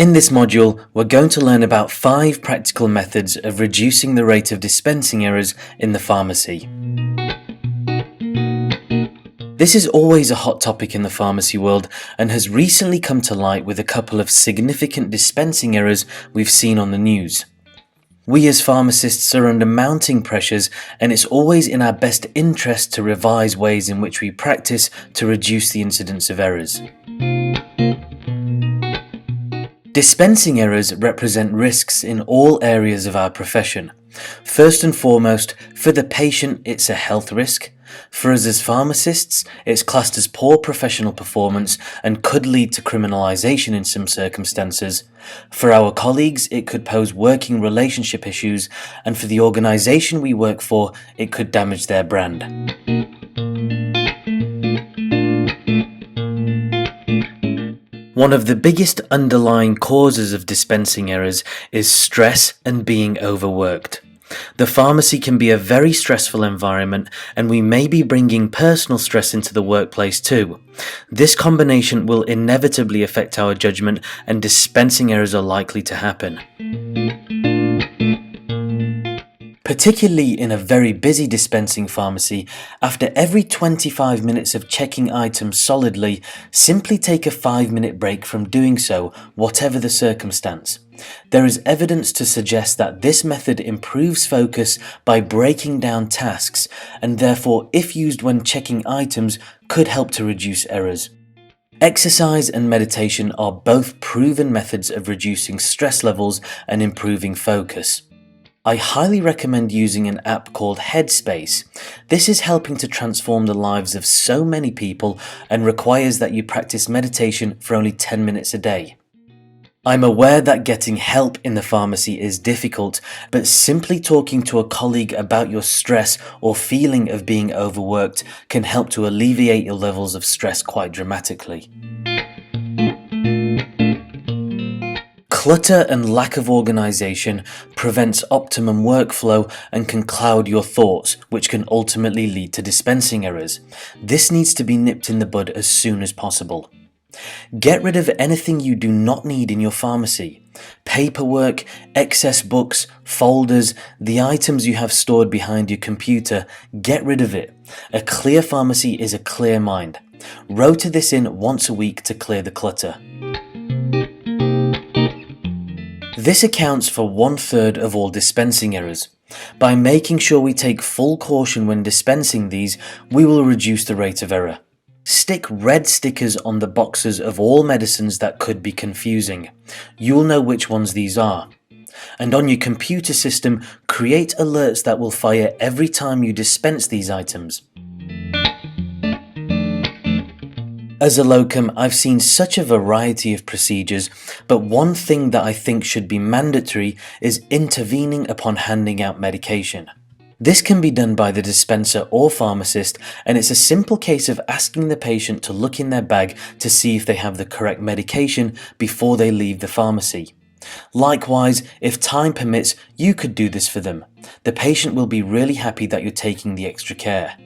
In this module, we're going to learn about 5 practical methods of reducing the rate of dispensing errors in the pharmacy. This is always a hot topic in the pharmacy world and has recently come to light with a couple of significant dispensing errors we've seen on the news. We as pharmacists are under mounting pressures, and it's always in our best interest to revise ways in which we practice to reduce the incidence of errors. Dispensing errors represent risks in all areas of our profession. First and foremost, for the patient, it's a health risk. For us as pharmacists, it's classed as poor professional performance and could lead to criminalization in some circumstances. For our colleagues, it could pose working relationship issues, and for the organization we work for, it could damage their brand. One of the biggest underlying causes of dispensing errors is stress and being overworked. The pharmacy can be a very stressful environment, and we may be bringing personal stress into the workplace too. This combination will inevitably affect our judgment, and dispensing errors are likely to happen. Particularly in a very busy dispensing pharmacy, after every 25 minutes of checking items solidly, simply take a 5-minute break from doing so, whatever the circumstance. There is evidence to suggest that this method improves focus by breaking down tasks, and therefore, if used when checking items, could help to reduce errors. Exercise and meditation are both proven methods of reducing stress levels and improving focus. I highly recommend using an app called Headspace. This is helping to transform the lives of so many people and requires that you practice meditation for only 10 minutes a day. I'm aware that getting help in the pharmacy is difficult, but simply talking to a colleague about your stress or feeling of being overworked can help to alleviate your levels of stress quite dramatically. Clutter and lack of organization prevents optimum workflow and can cloud your thoughts, which can ultimately lead to dispensing errors. This needs to be nipped in the bud as soon as possible. Get rid of anything you do not need in your pharmacy. Paperwork, excess books, folders, the items you have stored behind your computer, get rid of it. A clear pharmacy is a clear mind. Rota this in once a week to clear the clutter. This accounts for 1/3 of all dispensing errors. By making sure we take full caution when dispensing these, we will reduce the rate of error. Stick red stickers on the boxes of all medicines that could be confusing. You'll know which ones these are. And on your computer system, create alerts that will fire every time you dispense these items. As a locum, I've seen such a variety of procedures, but one thing that I think should be mandatory is intervening upon handing out medication. This can be done by the dispenser or pharmacist, and it's a simple case of asking the patient to look in their bag to see if they have the correct medication before they leave the pharmacy. Likewise, if time permits, you could do this for them. The patient will be really happy that you're taking the extra care.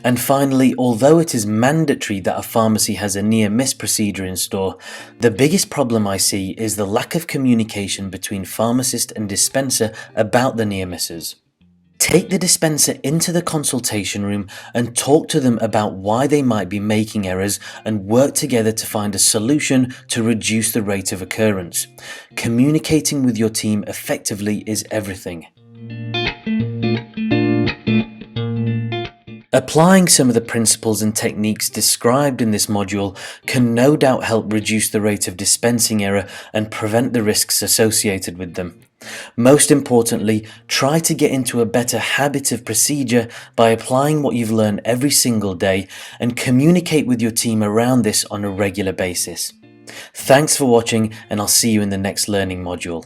And finally, although it is mandatory that a pharmacy has a near-miss procedure in store, the biggest problem I see is the lack of communication between pharmacist and dispenser about the near-misses. Take the dispenser into the consultation room and talk to them about why they might be making errors, and work together to find a solution to reduce the rate of occurrence. Communicating with your team effectively is everything. Applying some of the principles and techniques described in this module can no doubt help reduce the rate of dispensing error and prevent the risks associated with them. Most importantly, try to get into a better habit of procedure by applying what you've learned every single day, and communicate with your team around this on a regular basis. Thanks for watching, and I'll see you in the next learning module.